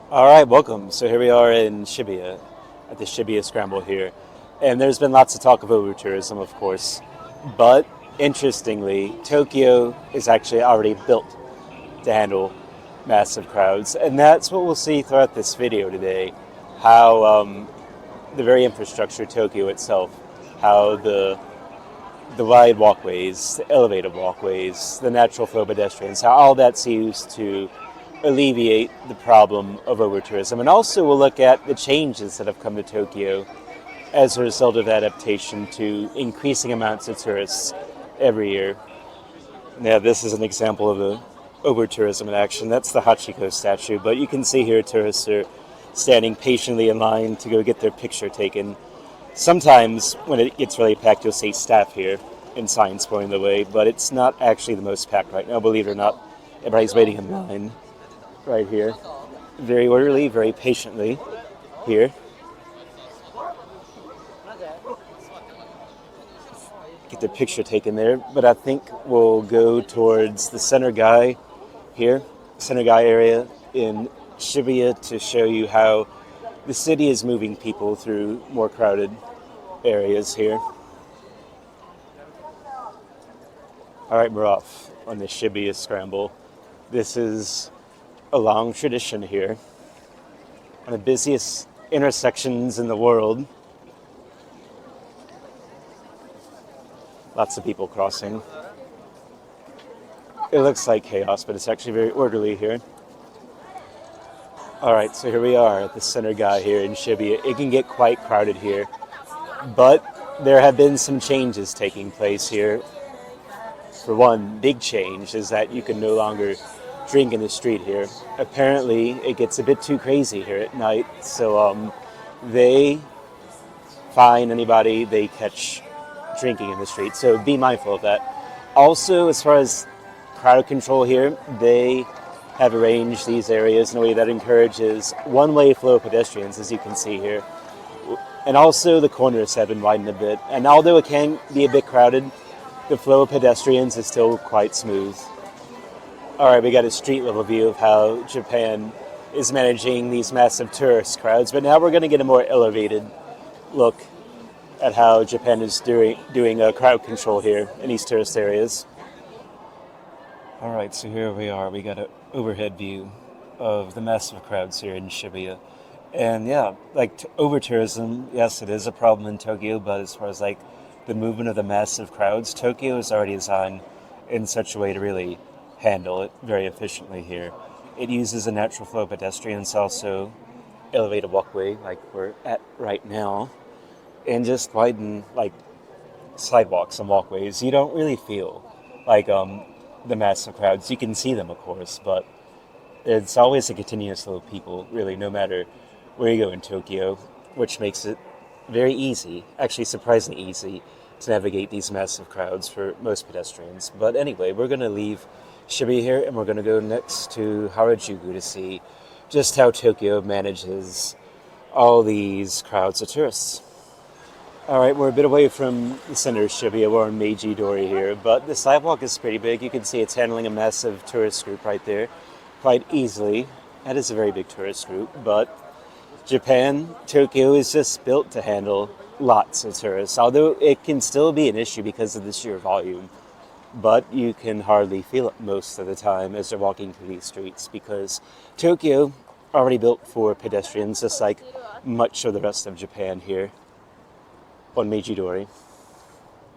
All right, welcome. So here we are in Shibuya, at the Shibuya Scramble here. And there's been lots of talk of over-tourism, of course. But interestingly, Tokyo is actually already built to handle massive crowds. And that's what we'll see throughout this video today. How the very infrastructure of Tokyo itself, how the wide walkways, the elevated walkways, the natural flow of pedestrians, how all that's used to alleviate the problem of over-tourism. And also we'll look at the changes that have come to Tokyo as a result of adaptation to increasing amounts of tourists every year. Now this is an example of the over-tourism in action. That's the Hachiko statue, but you can see here tourists are standing patiently in line to go get their picture taken. Sometimes when it gets really packed, you'll see staff here and signs pointing the way, but it's not actually the most packed right now, believe it or not. Everybody's waiting in line right here. Very orderly, very patiently here. Get their picture taken there, but I think we'll go towards the center guy here, center guy area in Shibuya to show you how the city is moving people through more crowded areas here. All right, we're off on the Shibuya Scramble. This is a long tradition here. One of the busiest intersections in the world. Lots of people crossing. It looks like chaos, but it's actually very orderly here. All right, so here we are at the center guy here in Shibuya. It can get quite crowded here, but there have been some changes taking place here. For one, big change is that you can no longer drink in the street here. Apparently, it gets a bit too crazy here at night, so they fine anybody they catch drinking in the street, so be mindful of that. Also, as far as crowd control here, they have arranged these areas in a way that encourages one-way flow of pedestrians, as you can see here. And also the corners have been widened a bit, and although it can be a bit crowded, the flow of pedestrians is still quite smooth. All right, we got a street level view of how Japan is managing these massive tourist crowds, but now we're going to get a more elevated look at how Japan is doing crowd control here in these tourist areas. All right, so here we are. We got an overhead view of the massive crowds here in Shibuya. And yeah, like over-tourism, yes, it is a problem in Tokyo, but as far as like the movement of the massive crowds, Tokyo is already designed in such a way to really handle it very efficiently here. It uses a natural flow of pedestrians, also elevated walkway like we're at right now, and just widen like sidewalks and walkways. You don't really feel like the massive crowds. You can see them, of course, but it's always a continuous flow of people, really, no matter where you go in Tokyo, which makes it very easy, actually surprisingly easy, to navigate these massive crowds for most pedestrians. But anyway, we're going to leave Shibuya here, and we're going to go next to Harajuku to see just how Tokyo manages all these crowds of tourists. All right, we're a bit away from the center of Shibuya. We're on Meiji Dori here, but the sidewalk is pretty big. You can see it's handling a massive tourist group right there quite easily. That is a very big tourist group, but Japan, Tokyo is just built to handle lots of tourists, although it can still be an issue because of the sheer volume. But you can hardly feel it most of the time as they're walking through these streets because Tokyo already built for pedestrians, just like much of the rest of Japan here on Meiji Dori.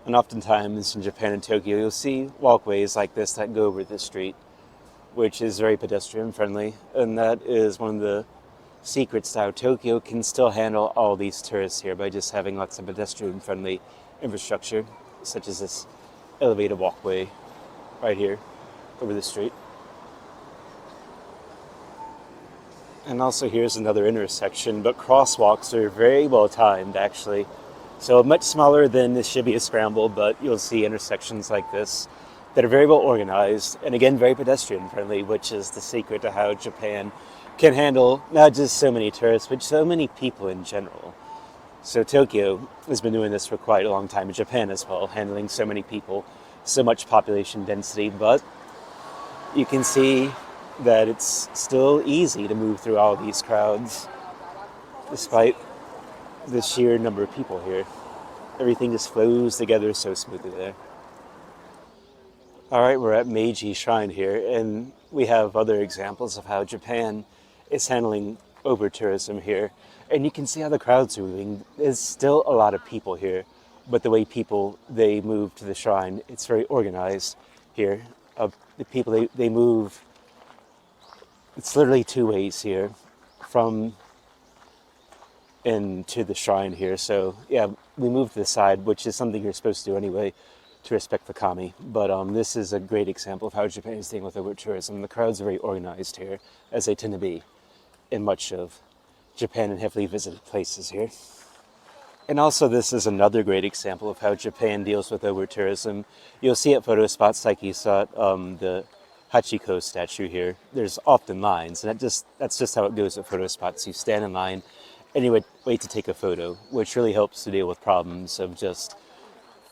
And oftentimes in Japan and Tokyo, you'll see walkways like this that go over the street, which is very pedestrian friendly. And that is one of the secrets to how Tokyo can still handle all these tourists here by just having lots of pedestrian friendly infrastructure, such as this elevated walkway right here over the street. And also here's another intersection, but crosswalks are very well timed actually. So much smaller than the Shibuya Scramble, but you'll see intersections like this that are very well organized and again very pedestrian friendly, which is the secret to how Japan can handle not just so many tourists, but so many people in general. So Tokyo has been doing this for quite a long time, in Japan as well, handling so many people, so much population density, but you can see that it's still easy to move through all these crowds, despite the sheer number of people here. Everything just flows together so smoothly there. All right, we're at Meiji Shrine here, and we have other examples of how Japan is handling over-tourism here. And you can see how the crowds are moving. There's still a lot of people here, but the way they move to the shrine, it's very organized here. The people, they move, it's literally two ways here, from and to the shrine here. So yeah, we move to the side, which is something you're supposed to do anyway, to respect the kami. But this is a great example of how Japan is dealing with over-tourism. The crowds are very organized here, as they tend to be in much of Japan and heavily visited places here. And also, this is another great example of how Japan deals with over-tourism. You'll see at photo spots like you saw at the Hachiko statue here. There's often lines, and that's just how it goes at photo spots. You stand in line and you wait to take a photo, which really helps to deal with problems of just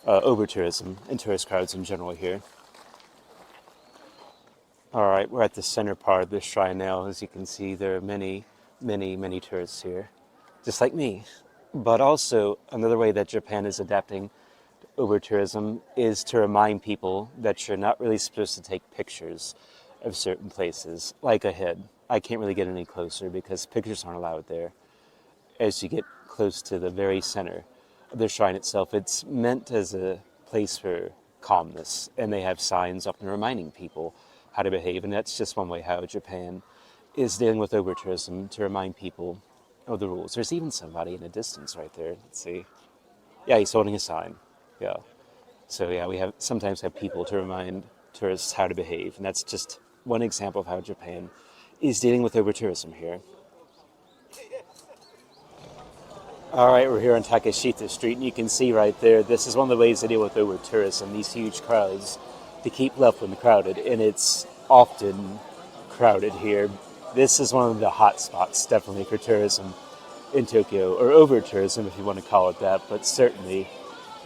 over-tourism and tourist crowds in general here. All right, we're at the center part of this shrine now. As you can see, there are many, many, many tourists here, just like me. But also, another way that Japan is adapting to over-tourism is to remind people that you're not really supposed to take pictures of certain places, like ahead. I can't really get any closer because pictures aren't allowed there. As you get close to the very center of the shrine itself, it's meant as a place for calmness, and they have signs often reminding people how to behave, and that's just one way how Japan is dealing with over-tourism, to remind people of the rules. There's even somebody in the distance right there. Let's see. Yeah, he's holding a sign. Yeah. So yeah, we sometimes have people to remind tourists how to behave, and that's just one example of how Japan is dealing with over-tourism here. All right, we're here on Takeshita Street, and you can see right there, this is one of the ways to deal with over-tourism, these huge crowds, to keep left crowded, and it's often crowded here. This is one of the hot spots, definitely, for tourism in Tokyo, or over-tourism, if you want to call it that, but certainly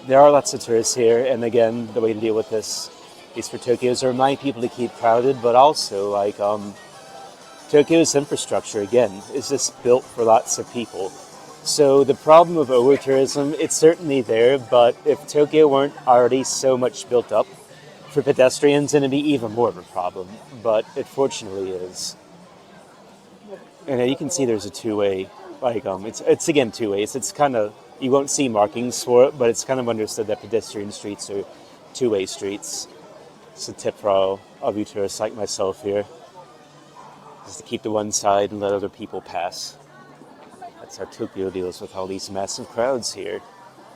there are lots of tourists here, and again, the way to deal with this is for Tokyo is to remind people to keep crowded, but also, like, Tokyo's infrastructure, again, is just built for lots of people. So the problem of over-tourism, it's certainly there, but if Tokyo weren't already so much built up for pedestrians, then it'd be even more of a problem. But it fortunately is. And you can see there's a two-way, like, it's again two ways. It's kind of, you won't see markings for it, but it's kind of understood that pedestrian streets are two-way streets. It's a tip for all of you tourists like myself here, just to keep to one side and let other people pass. That's how Tokyo deals with all these massive crowds here.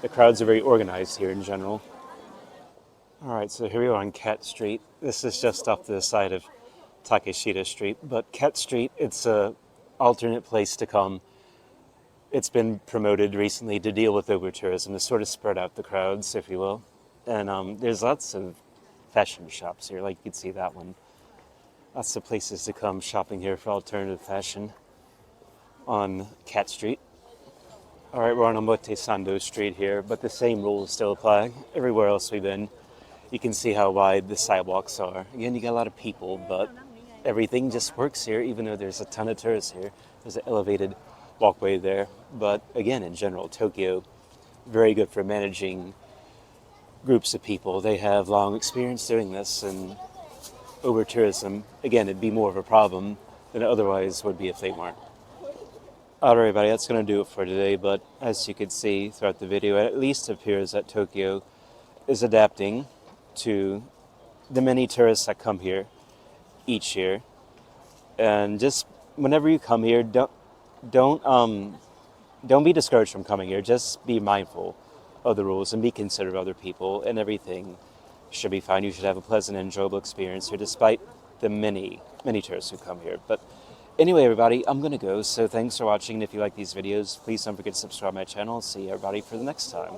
The crowds are very organized here in general. All right, so here we are on Cat Street. This is just off the side of Takeshita Street, but Cat Street, it's a alternate place to come. It's been promoted recently to deal with over-tourism, to sort of spread out the crowds, if you will. And there's lots of fashion shops here, like you can see that one. Lots of places to come shopping here for alternative fashion on Cat Street. All right, we're on Omotesando Street here, but the same rules still apply everywhere else we've been. You can see how wide the sidewalks are. Again, you got a lot of people, but everything just works here, even though there's a ton of tourists here. There's an elevated walkway there. But again, in general, Tokyo, very good for managing groups of people. They have long experience doing this, and over-tourism, again, it'd be more of a problem than it otherwise would be if they weren't. Alright everybody, that's going to do it for today, but as you can see throughout the video, it at least appears that Tokyo is adapting to the many tourists that come here each year. And just whenever you come here, don't be discouraged from coming here. Just be mindful of the rules and be considerate of other people, and everything should be fine. You should have a pleasant, enjoyable experience here, despite the many, many tourists who come here. But anyway, everybody, I'm going to go, so thanks for watching, and if you like these videos, please don't forget to subscribe to my channel. See everybody for the next time.